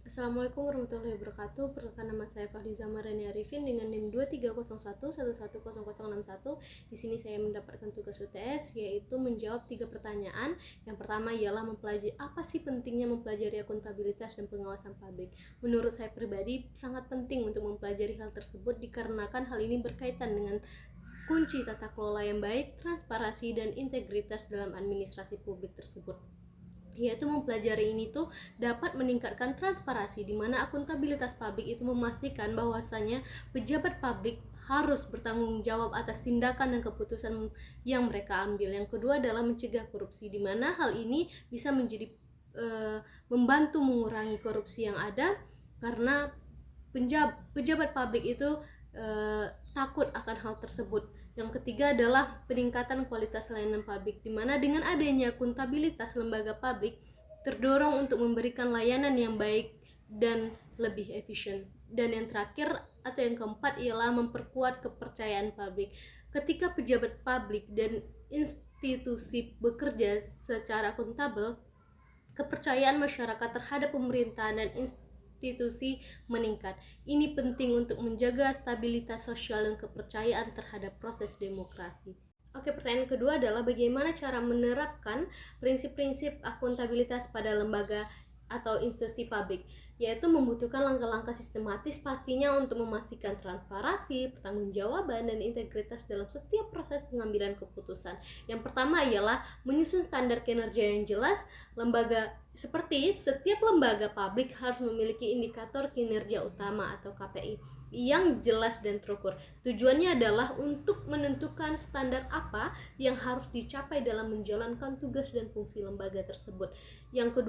Assalamualaikum warahmatullahi wabarakatuh. Perkenalkan, nama saya Fahriza Marani Arifin dengan NIM 2301110061. Di sini saya mendapatkan tugas UTS yaitu menjawab 3 pertanyaan. Yang pertama ialah mempelajari apa sih pentingnya mempelajari akuntabilitas dan pengawasan publik. Menurut saya pribadi sangat penting untuk mempelajari hal tersebut dikarenakan hal ini berkaitan dengan kunci tata kelola yang baik, transparansi dan integritas dalam administrasi publik tersebut. Yaitu mempelajari ini tuh dapat meningkatkan transparansi, di mana akuntabilitas publik itu memastikan bahwasanya pejabat publik harus bertanggung jawab atas tindakan dan keputusan yang mereka ambil. Yang kedua adalah mencegah korupsi, di mana hal ini bisa menjadi membantu mengurangi korupsi yang ada karena pejabat publik itu takut akan hal tersebut. Yang ketiga adalah peningkatan kualitas layanan publik, di mana dengan adanya akuntabilitas lembaga publik terdorong untuk memberikan layanan yang baik dan lebih efisien. Dan yang terakhir atau yang keempat ialah memperkuat kepercayaan publik. Ketika pejabat publik dan institusi bekerja secara akuntabel, kepercayaan masyarakat terhadap pemerintahan dan institusi meningkat. Ini penting untuk menjaga stabilitas sosial dan kepercayaan terhadap proses demokrasi. Oke, pertanyaan kedua adalah bagaimana cara menerapkan prinsip-prinsip akuntabilitas pada lembaga atau institusi publik, yaitu membutuhkan langkah-langkah sistematis pastinya untuk memastikan transparansi, pertanggungjawaban, dan integritas dalam setiap proses pengambilan keputusan. Yang pertama ialah menyusun standar kinerja yang jelas. Setiap lembaga publik harus memiliki indikator kinerja utama atau KPI yang jelas dan terukur. Tujuannya adalah untuk menentukan standar apa yang harus dicapai dalam menjalankan tugas dan fungsi lembaga tersebut. Yang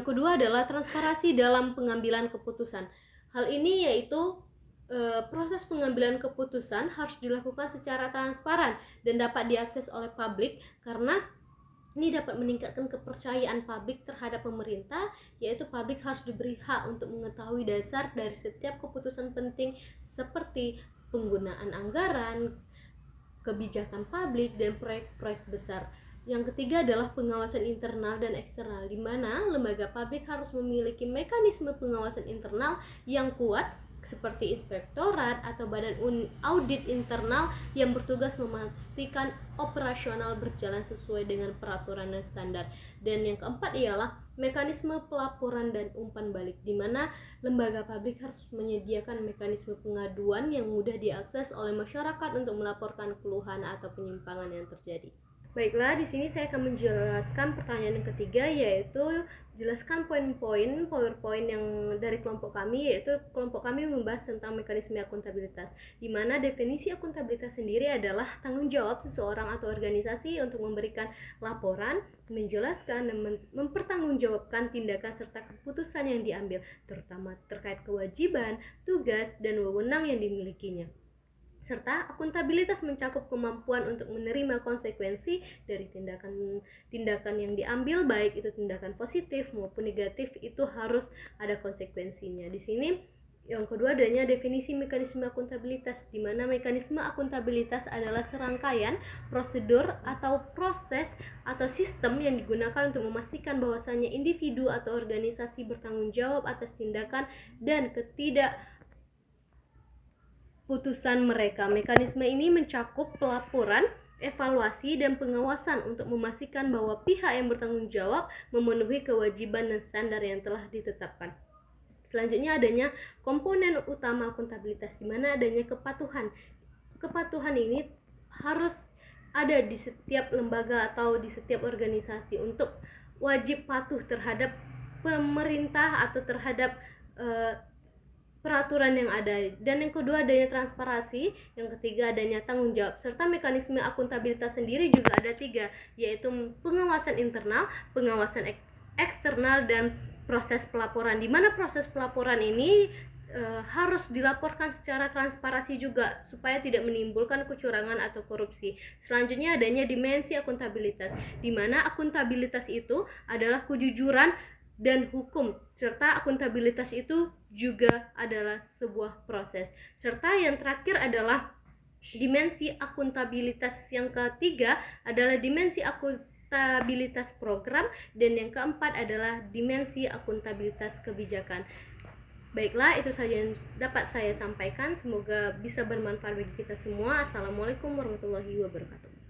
kedua adalah transparansi dalam pengambilan keputusan. Hal ini yaitu proses pengambilan keputusan harus dilakukan secara transparan dan dapat diakses oleh publik, karena ini dapat meningkatkan kepercayaan publik terhadap pemerintah, yaitu publik harus diberi hak untuk mengetahui dasar dari setiap keputusan penting seperti penggunaan anggaran, kebijakan publik, dan proyek-proyek besar. Yang ketiga adalah pengawasan internal dan eksternal, di mana lembaga publik harus memiliki mekanisme pengawasan internal yang kuat seperti inspektorat atau badan audit internal yang bertugas memastikan operasional berjalan sesuai dengan peraturan dan standar. Dan yang keempat ialah mekanisme pelaporan dan umpan balik, di mana lembaga publik harus menyediakan mekanisme pengaduan yang mudah diakses oleh masyarakat untuk melaporkan keluhan atau penyimpangan yang terjadi. Baiklah, di sini saya akan menjelaskan pertanyaan yang ketiga, yaitu jelaskan poin-poin PowerPoint yang dari kelompok kami, yaitu kelompok kami membahas tentang mekanisme akuntabilitas, di mana definisi akuntabilitas sendiri adalah tanggung jawab seseorang atau organisasi untuk memberikan laporan, menjelaskan dan mempertanggungjawabkan tindakan serta keputusan yang diambil, terutama terkait kewajiban, tugas, dan wewenang yang dimilikinya. Serta akuntabilitas mencakup kemampuan untuk menerima konsekuensi dari tindakan yang diambil, baik itu tindakan positif maupun negatif, itu harus ada konsekuensinya. Di sini yang kedua adanya definisi mekanisme akuntabilitas, di mana mekanisme akuntabilitas adalah serangkaian prosedur atau proses atau sistem yang digunakan untuk memastikan bahwasannya individu atau organisasi bertanggung jawab atas tindakan dan putusan mereka. Mekanisme ini mencakup pelaporan, evaluasi, dan pengawasan untuk memastikan bahwa pihak yang bertanggung jawab memenuhi kewajiban dan standar yang telah ditetapkan. Selanjutnya adanya komponen utama akuntabilitas, di mana adanya kepatuhan. Kepatuhan ini harus ada di setiap lembaga atau di setiap organisasi untuk wajib patuh terhadap pemerintah atau terhadap peraturan yang ada. Dan yang kedua adanya transparansi, yang ketiga adanya tanggung jawab, serta mekanisme akuntabilitas sendiri juga ada 3, yaitu pengawasan internal, pengawasan eksternal, dan proses pelaporan, di mana proses pelaporan ini harus dilaporkan secara transparansi juga supaya tidak menimbulkan kecurangan atau korupsi. Selanjutnya adanya dimensi akuntabilitas, di mana akuntabilitas itu adalah kejujuran dan hukum, serta akuntabilitas itu juga adalah sebuah proses. Serta yang terakhir adalah dimensi akuntabilitas yang ketiga adalah dimensi akuntabilitas program, dan yang keempat adalah dimensi akuntabilitas kebijakan. Baiklah, itu saja yang dapat saya sampaikan. Semoga bisa bermanfaat bagi kita semua. Assalamualaikum warahmatullahi wabarakatuh.